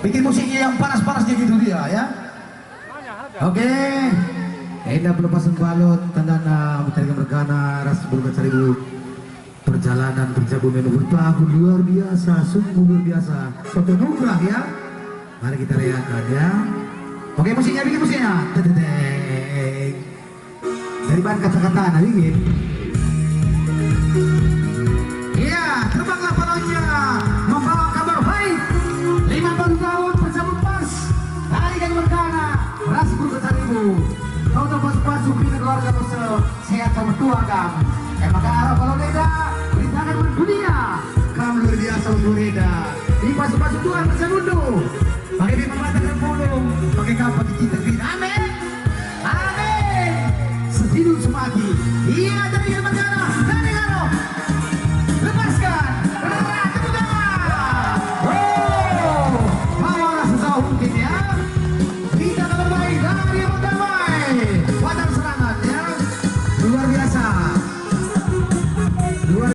Bikin musiknya yang panas-panasnya gitu dia ya. Oke. Indah pelepasan balut tandana mencari mergana ras burga caribu. Perjalanan berjabu menu bertahun luar biasa, sungguh luar biasa. Suatu nugrah ya. Mari kita rayakan ya. Oke, musiknya bikin musiknya. Dedeng. Dari bahan kata-kata dingin. Iya, terbanglah balonnya membawa kabar baik. 50 tahun bersambut pas. Hari yang mergana ras burga caribu. Kau tempat pas supir keluarga besar sehat sama tua kam. Emang kalau beda.